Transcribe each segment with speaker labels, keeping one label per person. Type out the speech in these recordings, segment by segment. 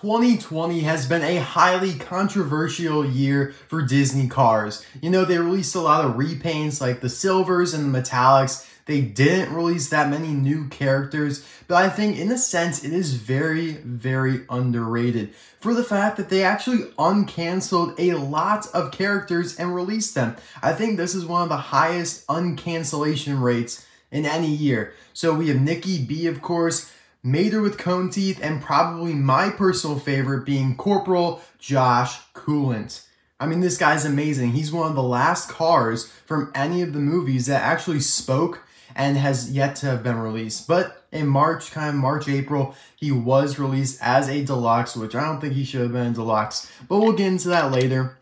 Speaker 1: 2020 has been a highly controversial year for Disney cars. You know, they released a lot of repaints like the silvers and the metallics. They didn't release that many new characters, but I think in a sense it is very, very underrated for the fact that they actually uncanceled a lot of characters and released them. I think this is one of the highest uncancellation rates in any year. So we have Nikki B, of course, Mater with cone teeth, and probably my personal favorite being Corporal Josh Coolant. I mean, this guy's amazing. He's one of the last cars from any of the movies that actually spoke and has yet to have been released. But in March, April, he was released as a deluxe, which I don't think he should have been a deluxe, but we'll get into that later.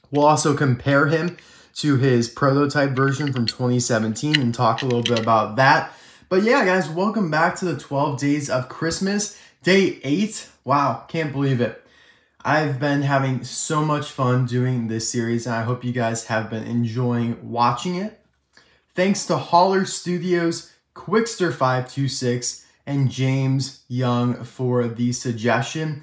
Speaker 1: We'll also compare him to his prototype version from 2017 and talk a little bit about that. But yeah, guys, welcome back to the 12 Days of Christmas, day 8. Wow, can't believe it. I've been having so much fun doing this series, and I hope you guys have been enjoying watching it. Thanks to Holler Studios, Quickster526, and James Young for the suggestion.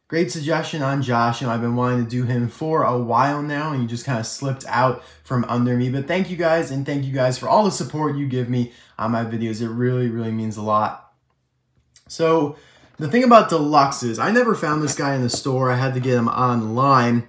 Speaker 1: Great suggestion on Josh. You know, I've been wanting to do him for a while now, and he just kind of slipped out from under me. But thank you guys, and thank you guys for all the support you give me on my videos. It really, really means a lot. So the thing about deluxes, I never found this guy in the store. I had to get him online.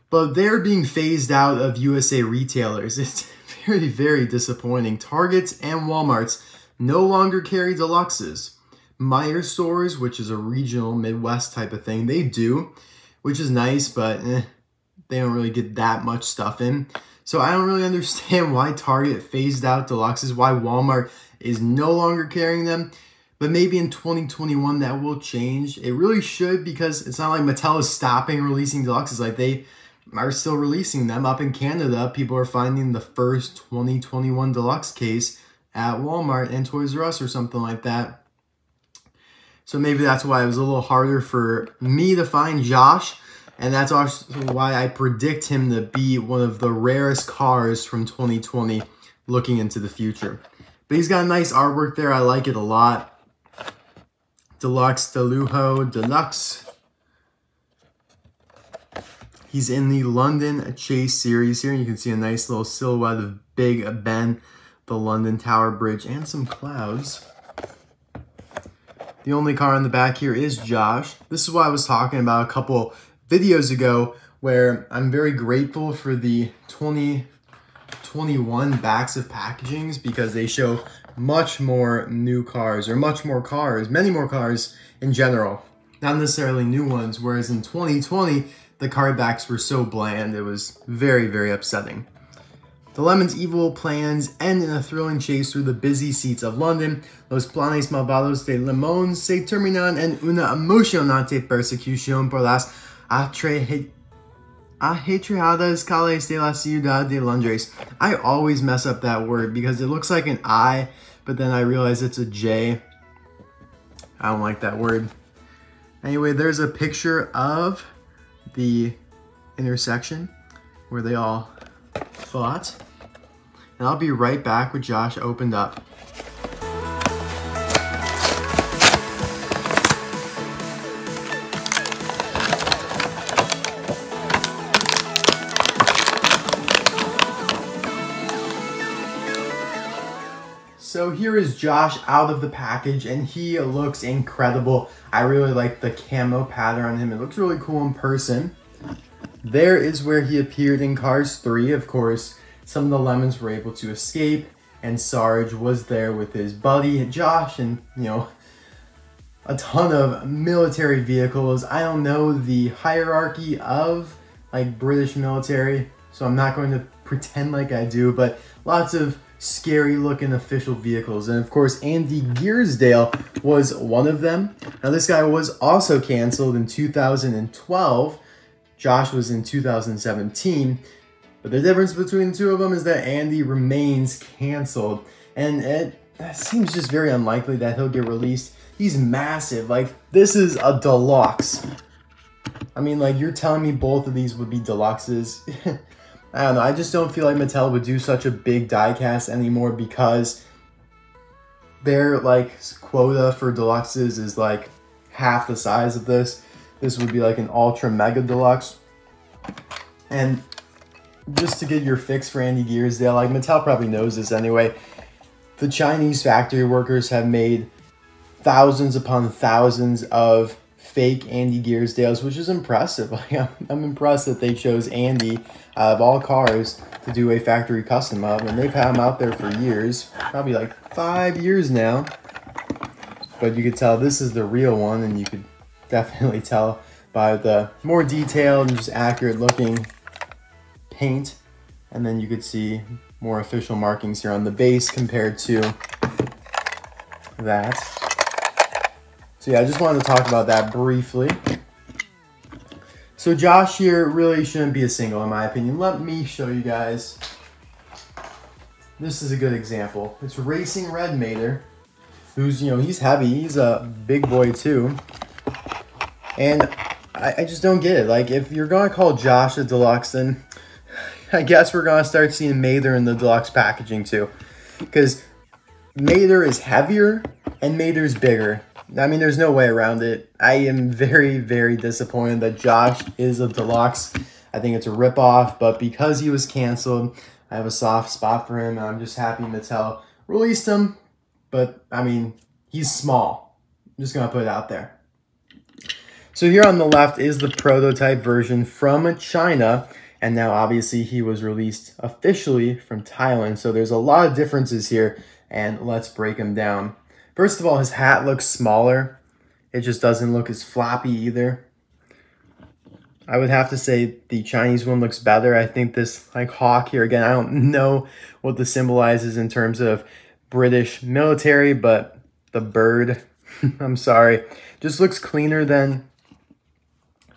Speaker 1: But they're being phased out of USA retailers. It's very, very disappointing. Targets and Walmarts no longer carry deluxes. Meijer stores, which is a regional Midwest type of thing, they do, which is nice, but they don't really get that much stuff in. So I don't really understand why Target phased out deluxes, why Walmart is no longer carrying them. But maybe in 2021 that will change. It really should, because it's not like Mattel is stopping releasing deluxes. Like, they are still releasing them. Up in Canada, people are finding the first 2021 deluxe case at Walmart and Toys R Us or something like that. So maybe that's why it was a little harder for me to find Josh. And that's also why I predict him to be one of the rarest cars from 2020 looking into the future. But he's got a nice artwork there. I like it a lot. Deluxe, de lujo, deluxe. He's in the London Chase series here. You can see a nice little silhouette of Big Ben, the London Tower Bridge, and some clouds. The only car in the back here is Josh. This is what I was talking about a couple videos ago, where I'm very grateful for the 2021 backs of packagings, because they show much more new cars, or many more cars in general. Not necessarily new ones, whereas in 2020, the card backs were so bland, it was very, very upsetting. The Lemon's evil plans end in a thrilling chase through the busy streets of London. Los planes malvados de Lemon se terminan en una emocionante persecución por las ajetreadas calles de la ciudad de Londres. I always mess up that word because it looks like an I, but then I realize it's a J. I don't like that word. Anyway, there's a picture of the intersection where they all fought. And I'll be right back with Josh opened up. So here is Josh out of the package, and he looks incredible. I really like the camo pattern on him. It looks really cool in person. There is where he appeared in Cars 3, of course. Some of the Lemons were able to escape, and Sarge was there with his buddy Josh, and, you know, a ton of military vehicles. I don't know the hierarchy of, like, British military, so I'm not going to pretend like I do, but lots of scary looking official vehicles. And of course, Andy Gearsdale was one of them. Now, this guy was also canceled in 2012. Josh was in 2017. But the difference between the two of them is that Andy remains canceled. And it seems just very unlikely that he'll get released. He's massive. Like, this is a deluxe. I mean, like, you're telling me both of these would be deluxes? I don't know. I just don't feel like Mattel would do such a big diecast anymore, because their, like, quota for deluxes is, like, half the size of this. This would be like an ultra mega deluxe. And just to get your fix for Andy Gearsdale, like Mattel probably knows this anyway, the Chinese factory workers have made thousands upon thousands of fake Andy Gearsdales, which is impressive. Like, I'm impressed that they chose Andy out of all cars to do a factory custom of, and they've had him out there for years, probably like 5 years now. But you could tell this is the real one, and you could definitely tell by the more detailed and just accurate looking paint. And then you could see more official markings here on the base compared to that. So yeah, I just wanted to talk about that briefly. So Josh here really shouldn't be a single in my opinion. Let me show you guys. This is a good example. It's Racing Red Mater, who's, you know, he's heavy. He's a big boy too. And I just don't get it. Like, if you're going to call Josh a deluxe, then I guess we're going to start seeing Mater in the deluxe packaging too. Because Mater is heavier and Mater's bigger. I mean, there's no way around it. I am very, very disappointed that Josh is a deluxe. I think it's a ripoff, but because he was canceled, I have a soft spot for him, and I'm just happy Mattel released him. But, I mean, he's small. I'm just going to put it out there. So here on the left is the prototype version from China, and now obviously he was released officially from Thailand. So there's a lot of differences here, and let's break them down. First of all, his hat looks smaller. It just doesn't look as floppy either. I would have to say the Chinese one looks better. I think this like hawk here, again, I don't know what this symbolizes in terms of British military, but the bird, I'm sorry, just looks cleaner than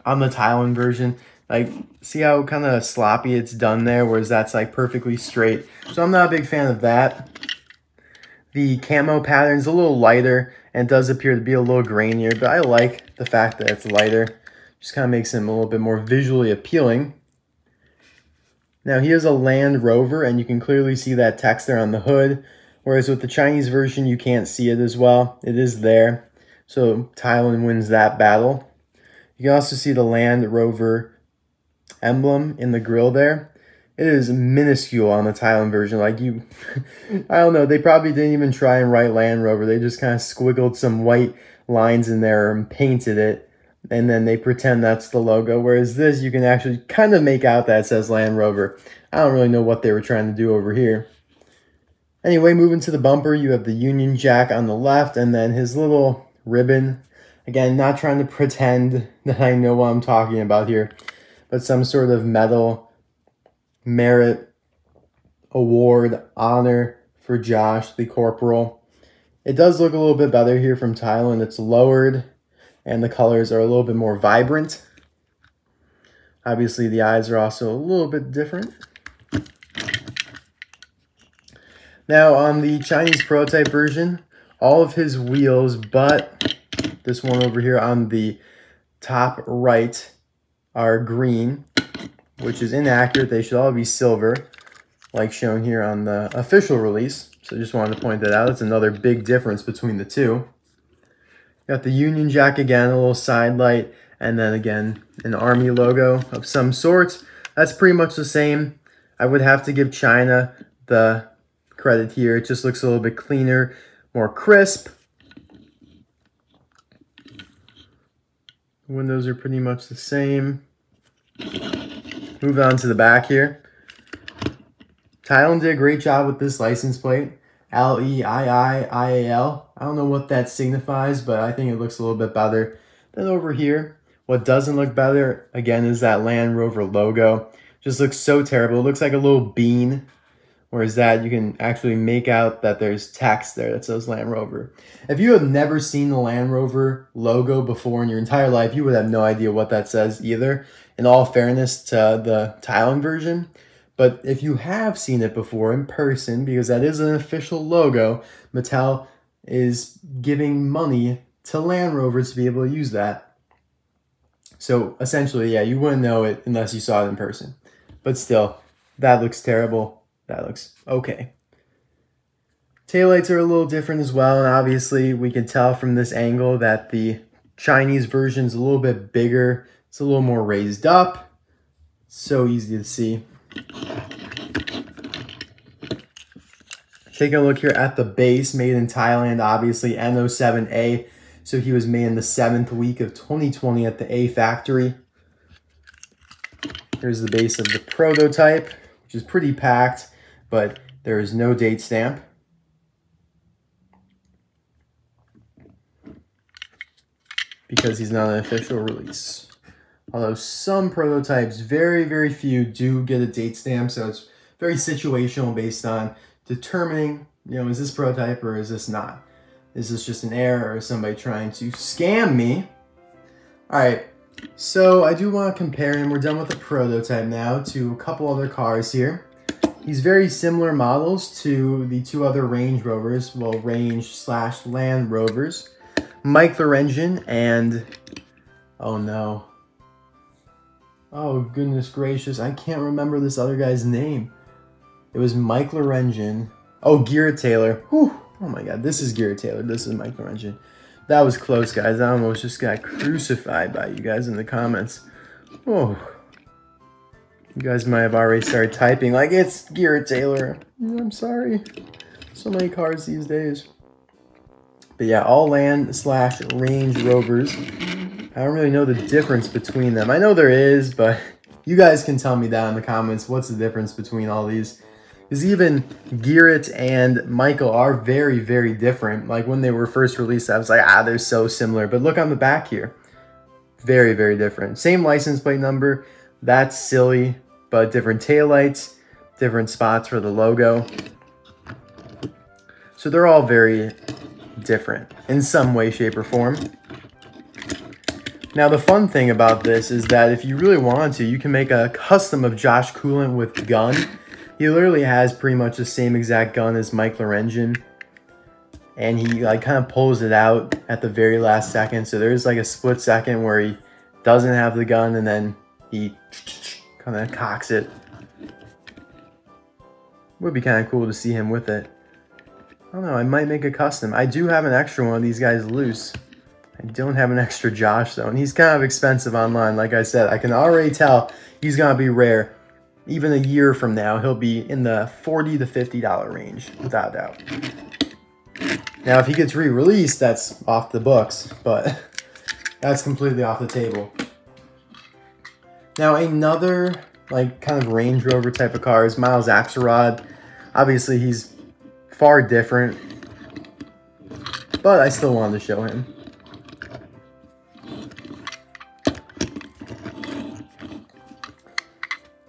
Speaker 1: on the Thailand version. Like, see how kind of sloppy it's done there, whereas that's like perfectly straight. So I'm not a big fan of that. The camo pattern's a little lighter and does appear to be a little grainier, but I like the fact that it's lighter. Just kind of makes him a little bit more visually appealing. Now he is a Land Rover, and you can clearly see that text there on the hood, whereas with the Chinese version you can't see it as well. It is there, so Thailand wins that battle. You can also see the Land Rover emblem in the grill there. It is minuscule on the Thailand version. Like, you, I don't know, they probably didn't even try and write Land Rover. They just kind of squiggled some white lines in there and painted it, and then they pretend that's the logo. Whereas this, you can actually kind of make out that it says Land Rover. I don't really know what they were trying to do over here. Anyway, moving to the bumper, you have the Union Jack on the left, and then his little ribbon. Again, not trying to pretend that I know what I'm talking about here, but some sort of metal merit award honor for Josh, the Corporal. It does look a little bit better here from Thailand. It's lowered, and the colors are a little bit more vibrant. Obviously, the eyes are also a little bit different. Now, on the Chinese prototype version, all of his wheels, but this one over here on the top right, are green, which is inaccurate. They should all be silver, like shown here on the official release. So just wanted to point that out. It's another big difference between the two. Got the Union Jack again, a little side light, and then again, an Army logo of some sort. That's pretty much the same. I would have to give China the credit here. It just looks a little bit cleaner, more crisp. Windows are pretty much the same. Move on to the back here. Thailand did a great job with this license plate. L-E-I-I-I-A-L. I don't know what that signifies, but I think it looks a little bit better than over here. What doesn't look better, again, is that Land Rover logo. Just looks so terrible. It looks like a little bean. Whereas that, you can actually make out that there's text there that says Land Rover. If you have never seen the Land Rover logo before in your entire life, you would have no idea what that says either, in all fairness to the Thailand version. But if you have seen it before in person, because that is an official logo, Mattel is giving money to Land Rover to be able to use that. So essentially, yeah, you wouldn't know it unless you saw it in person. But still, that looks terrible. That looks okay. Taillights are a little different as well, and obviously we can tell from this angle that the Chinese version's a little bit bigger. It's a little more raised up. So easy to see. Taking a look here at the base, made in Thailand, obviously N07A. So he was made in the 7th week of 2020 at the A factory. Here's the base of the prototype, which is pretty packed, but there is no date stamp. Because he's not an official release. Although some prototypes, very, very few, do get a date stamp, so it's very situational based on determining, is this prototype or is this not? Is this just an error or is somebody trying to scam me? All right, so I do want to compare him. We're done with the prototype now to a couple other cars here. He's very similar models to the two other Range Rovers, well, Range/Land Rovers. MacLeod engine and, oh no. Oh goodness gracious, I can't remember this other guy's name. It was MacLeod engine. Oh, Garrett Taylor. Whew. Oh my god, this is Garrett Taylor. This is MacLeod engine. That was close, guys. I almost just got crucified by you guys in the comments. Oh. You guys might have already started typing like, it's Garrett Taylor. I'm sorry. So many cars these days. But yeah, all Land/Range Rovers. I don't really know the difference between them. I know there is, but you guys can tell me that in the comments. What's the difference between all these? Because even Garrett and Michael are very, very different. Like when they were first released, I was like, they're so similar. But look on the back here. Very, very different. Same license plate number. That's silly, but different taillights, different spots for the logo. So they're all very different in some way, shape, or form. Now, the fun thing about this is that if you really want to, you can make a custom of Josh Coolant with gun. He literally has pretty much the same exact gun as MacLeod engine. And he like kind of pulls it out at the very last second. So there's like a split second where he doesn't have the gun and then he kind of cocks it. Would be kind of cool to see him with it. I don't know, I might make a custom. I do have an extra one of these guys loose. I don't have an extra Josh though, and he's kind of expensive online. Like I said, I can already tell he's gonna be rare. Even a year from now, he'll be in the $40 to $50 range, without a doubt. Now, if he gets re-released, that's off the books, but that's completely off the table. Now, another like kind of Range Rover type of car is Miles Axelrod. Obviously, he's far different, but I still wanted to show him.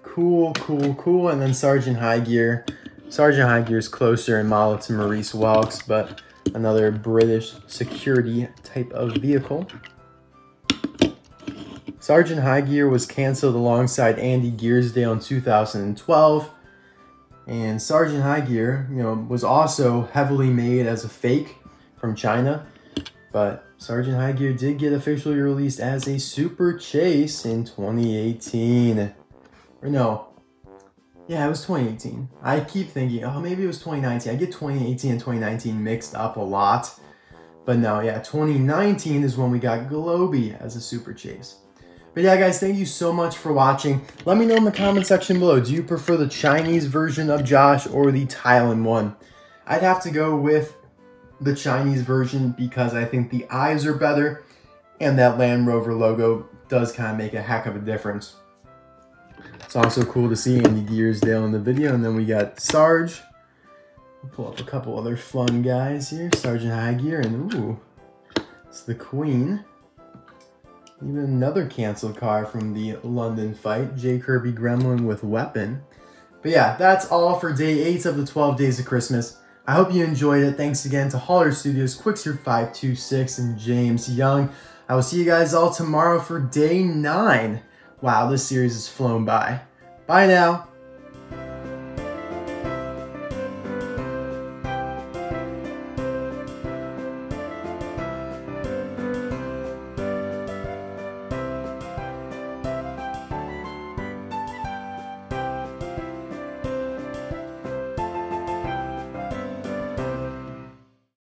Speaker 1: Cool, cool, cool. And then Sergeant High Gear. Sergeant High Gear is closer in model to Maurice Welks, but another British security type of vehicle. Sergeant High Gear was canceled alongside Andy Gearsdale in 2012. And Sergeant High Gear, was also heavily made as a fake from China. But Sergeant High Gear did get officially released as a Super Chase in 2018. Or no. Yeah, it was 2018. I keep thinking, oh, maybe it was 2019. I get 2018 and 2019 mixed up a lot. But no, yeah, 2019 is when we got Globy as a Super Chase. But yeah, guys, thank you so much for watching. Let me know in the comment section below, do you prefer the Chinese version of Josh or the Thailand one? I'd have to go with the Chinese version because I think the eyes are better and that Land Rover logo does kind of make a heck of a difference. It's also cool to see Andy Gearsdale in the video, and then we got Sarge. We'll pull up a couple other fun guys here. Sergeant High Gear, and ooh, it's the Queen. Even another canceled car from the London fight, J. Kirby Gremlin with weapon. But yeah, that's all for day 8 of the 12 Days of Christmas. I hope you enjoyed it. Thanks again to Holler Studios, Quickster526, and James Young. I will see you guys all tomorrow for day 9. Wow, this series has flown by. Bye now.